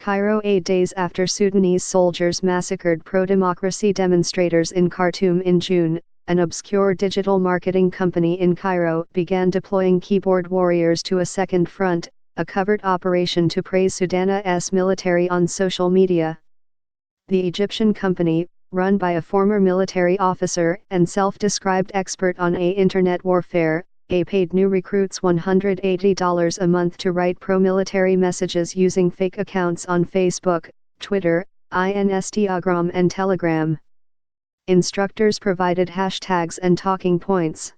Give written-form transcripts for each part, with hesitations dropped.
Cairo 8 days after Sudanese soldiers massacred pro-democracy demonstrators in Khartoum in June, an obscure digital marketing company in Cairo began deploying keyboard warriors to a second front, a covert operation to praise Sudan's military on social media. The Egyptian company, run by a former military officer and self-described expert on internet warfare, paid new recruits $180 a month to write pro-military messages using fake accounts on Facebook, Twitter, Instagram and Telegram. Instructors provided hashtags and talking points.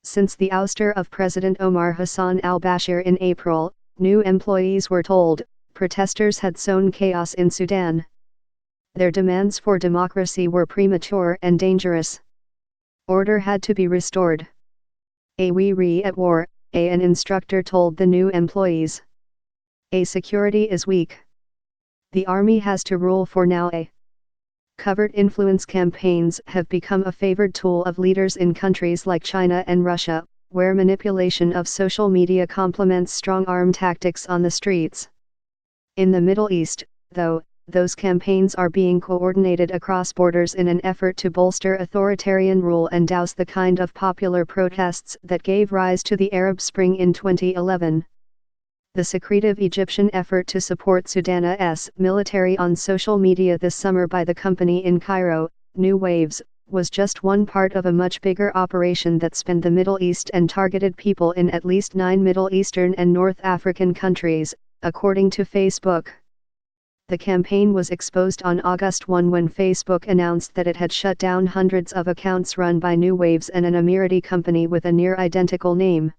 Since the ouster of President Omar Hassan al-Bashir in April, new employees were told, protesters had sown chaos in Sudan. Their demands for democracy were premature and dangerous. Order had to be restored. We at war, an instructor told the new employees. Security is weak. The army has to rule for now. Covert influence campaigns have become a favored tool of leaders in countries like China and Russia, where manipulation of social media complements strong-arm tactics on the streets. In the Middle East, though, those campaigns are being coordinated across borders in an effort to bolster authoritarian rule and douse the kind of popular protests that gave rise to the Arab Spring in 2011. The secretive Egyptian effort to support Sudan's military on social media this summer by the company in Cairo, New Waves, was just one part of a much bigger operation that spanned the Middle East and targeted people in at least 9 Middle Eastern and North African countries, according to Facebook. The campaign was exposed on August 1 when Facebook announced that it had shut down hundreds of accounts run by New Waves and an Emirati company with a near-identical name.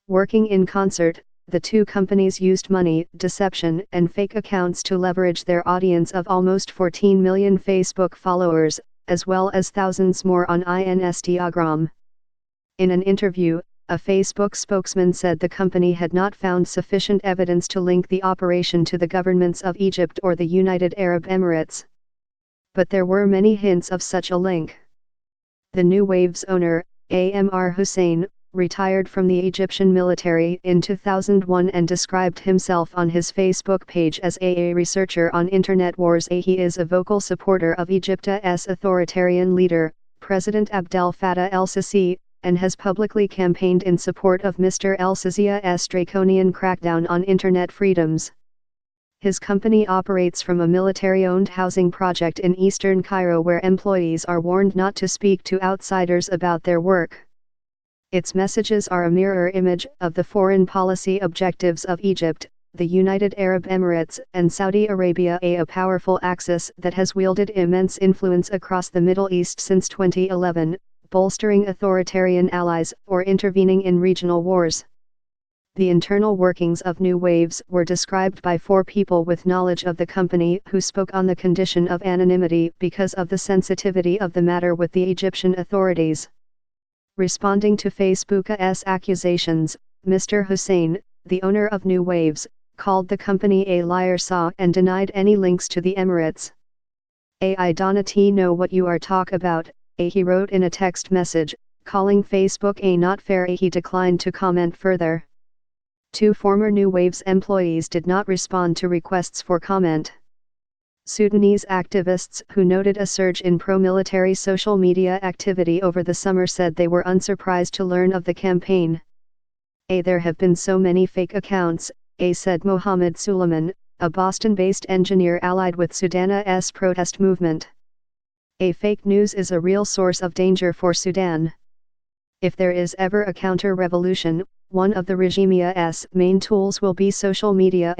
Working in concert, the two companies used money, deception, and fake accounts to leverage their audience of almost 14 million Facebook followers, as well as thousands more on Instagram. In an interview, a Facebook spokesman said the company had not found sufficient evidence to link the operation to the governments of Egypt or the United Arab Emirates. But there were many hints of such a link. The New Waves owner, Amr Hussein, retired from the Egyptian military in 2001 and described himself on his Facebook page as a researcher on internet wars. He is a vocal supporter of Egypt's authoritarian leader, President Abdel Fattah el-Sisi, and has publicly campaigned in support of Mr. el-Sisi's draconian crackdown on internet freedoms. His company operates from a military-owned housing project in eastern Cairo where employees are warned not to speak to outsiders about their work. Its messages are a mirror image of the foreign policy objectives of Egypt, the United Arab Emirates, and Saudi Arabia, a powerful axis that has wielded immense influence across the Middle East since 2011, bolstering authoritarian allies or intervening in regional wars. The internal workings of New Waves were described by 4 people with knowledge of the company who spoke on the condition of anonymity because of the sensitivity of the matter with the Egyptian authorities. Responding to Facebook's accusations, Mr. Hussein, the owner of New Waves, called the company a liar and denied any links to the Emirates. I don't know what you are talk about, he wrote in a text message, calling Facebook not fair. He declined to comment further. 2 former New Waves employees did not respond to requests for comment. Sudanese activists who noted a surge in pro-military social media activity over the summer said they were unsurprised to learn of the campaign. There have been so many fake accounts, said Mohammed Suleiman, a Boston-based engineer allied with Sudan's protest movement. Fake news is a real source of danger for Sudan. If there is ever a counter-revolution, one of the regime's main tools will be social media.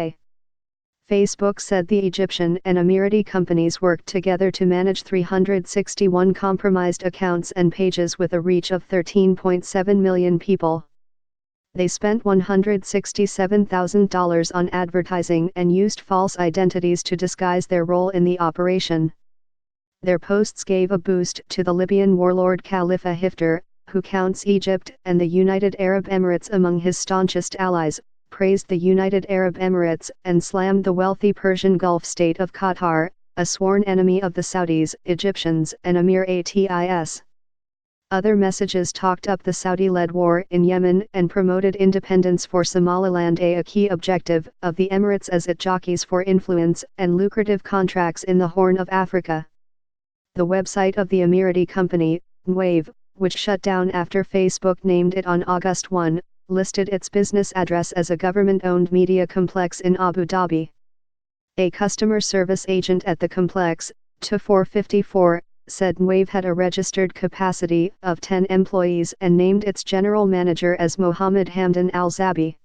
Facebook said the Egyptian and Emirati companies worked together to manage 361 compromised accounts and pages with a reach of 13.7 million people. They spent $167,000 on advertising and used false identities to disguise their role in the operation. Their posts gave a boost to the Libyan warlord Khalifa Haftar, who counts Egypt and the United Arab Emirates among his staunchest allies, praised the United Arab Emirates and slammed the wealthy Persian Gulf state of Qatar, a sworn enemy of the Saudis, Egyptians and Emiratis. Other messages talked up the Saudi-led war in Yemen and promoted independence for Somaliland, a key objective of the Emirates as it jockeys for influence and lucrative contracts in the Horn of Africa. The website of the Emirati company, Wave, which shut down after Facebook named it on August 1, listed its business address as a government-owned media complex in Abu Dhabi. A customer service agent at the complex, 2454, said Wave had a registered capacity of 10 employees and named its general manager as Mohammed Hamdan Al-Zabi.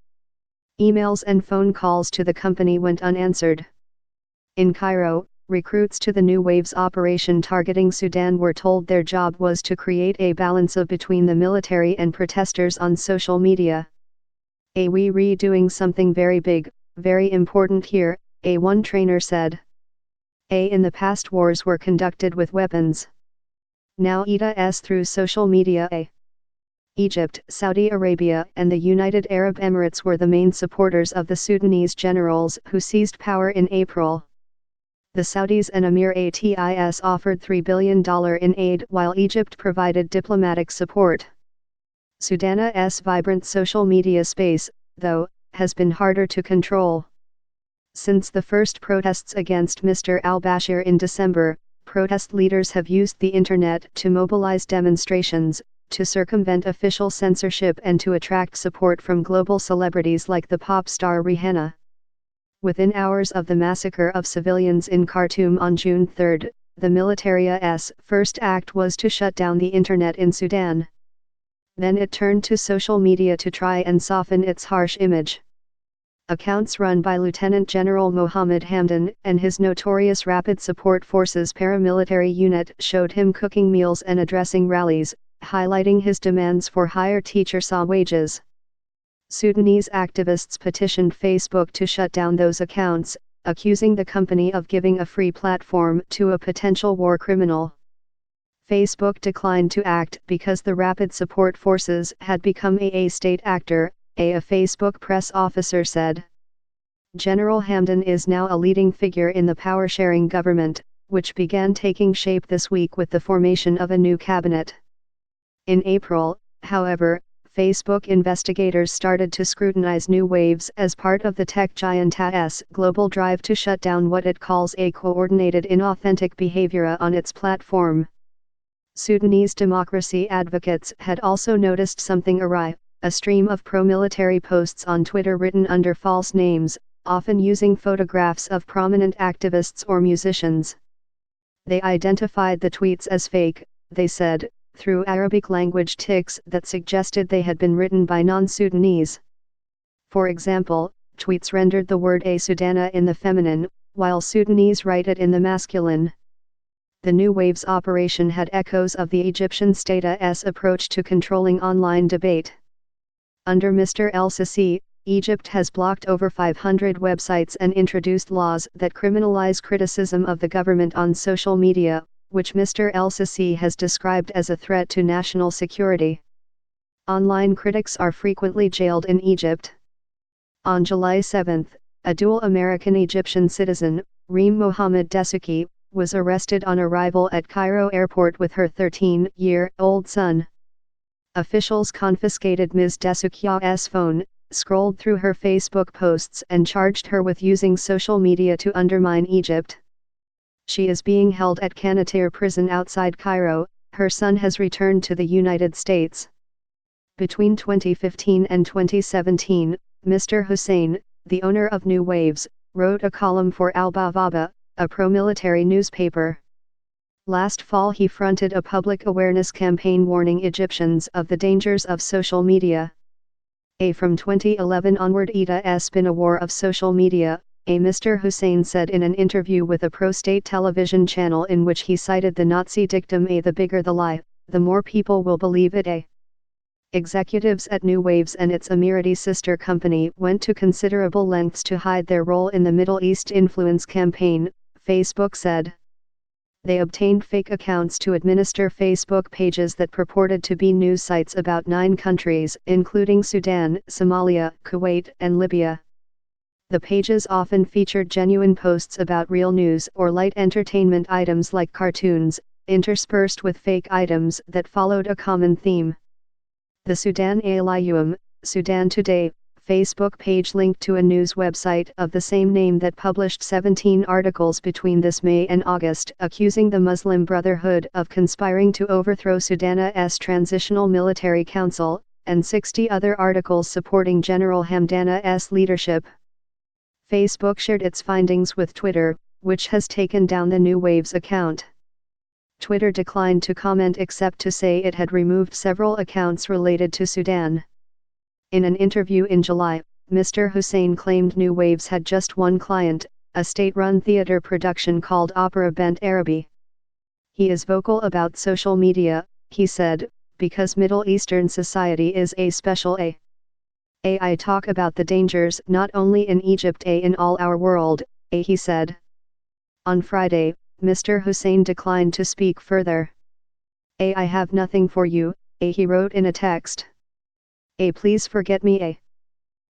Emails and phone calls to the company went unanswered. In Cairo, recruits to the new Wave's operation targeting Sudan were told their job was to create a balance between the military and protesters on social media. We're doing something very big, very important here, one trainer said. In the past wars were conducted with weapons. Now it through social media. Egypt, Saudi Arabia and the United Arab Emirates were the main supporters of the Sudanese generals who seized power in April. The Saudis and Emiratis offered $3 billion in aid while Egypt provided diplomatic support. Sudan's vibrant social media space, though, has been harder to control. Since the first protests against Mr. al-Bashir in December, protest leaders have used the internet to mobilize demonstrations, to circumvent official censorship and to attract support from global celebrities like the pop star Rihanna. Within hours of the massacre of civilians in Khartoum on June 3, the military's first act was to shut down the internet in Sudan. Then it turned to social media to try and soften its harsh image. Accounts run by Lieutenant General Mohammed Hamdan and his notorious Rapid Support Forces paramilitary unit showed him cooking meals and addressing rallies, highlighting his demands for higher teachers' wages. Sudanese activists petitioned Facebook to shut down those accounts, accusing the company of giving a free platform to a potential war criminal. Facebook declined to act because the Rapid Support Forces had become a state actor, a Facebook press officer said. General Hamdan is now a leading figure in the power-sharing government, which began taking shape this week with the formation of a new cabinet. In April, however, Facebook investigators started to scrutinize new waves as part of the tech giant's global drive to shut down what it calls a coordinated inauthentic behavior on its platform. Sudanese democracy advocates had also noticed something awry, a stream of pro-military posts on Twitter written under false names, often using photographs of prominent activists or musicians. They identified the tweets as fake, they said, through Arabic language tics that suggested they had been written by non-Sudanese. For example, tweets rendered the word Sudana in the feminine, while Sudanese write it in the masculine. The new Waves operation had echoes of the Egyptian state's approach to controlling online debate. Under Mr. El-Sisi, Egypt has blocked over 500 websites and introduced laws that criminalize criticism of the government on social media, which Mr. El-Sisi has described as a threat to national security. Online critics are frequently jailed in Egypt. On July 7, a dual American-Egyptian citizen, Reem Mohammed Dessouky, was arrested on arrival at Cairo airport with her 13-year-old son. Officials confiscated Ms. Dessouky's phone, scrolled through her Facebook posts and charged her with using social media to undermine Egypt. She is being held at Kanatir prison outside Cairo. Her son has returned to the United States. Between 2015 and 2017, Mr. Hussein, the owner of New Waves, wrote a column for Al-Bawaba, a pro-military newspaper. Last fall he fronted a public awareness campaign warning Egyptians of the dangers of social media. From 2011 onward it's been a war of social media, Mr. Hussein said in an interview with a pro-state television channel in which he cited the Nazi dictum the bigger the lie, the more people will believe it. Executives at New Waves and its Emirati sister company went to considerable lengths to hide their role in the Middle East influence campaign, Facebook said. They obtained fake accounts to administer Facebook pages that purported to be news sites about 9 countries, including Sudan, Somalia, Kuwait, and Libya. The pages often featured genuine posts about real news or light entertainment items like cartoons, interspersed with fake items that followed a common theme. The Sudan Al-Yawm, Sudan Today, Facebook page linked to a news website of the same name that published 17 articles between this May and August accusing the Muslim Brotherhood of conspiring to overthrow Sudan's Transitional Military Council, and 60 other articles supporting General Hamdana's leadership. Facebook shared its findings with Twitter, which has taken down the New Waves account. Twitter declined to comment except to say it had removed several accounts related to Sudan. In an interview in July, Mr. Hussein claimed New Waves had just one client, a state-run theater production called Opera Bent Arabi. He is vocal about social media, he said, because Middle Eastern society is a special I talk about the dangers not only in Egypt in all our world, he said. On Friday, Mr. Hussein declined to speak further. I have nothing for you, he wrote in a text. Please forget me.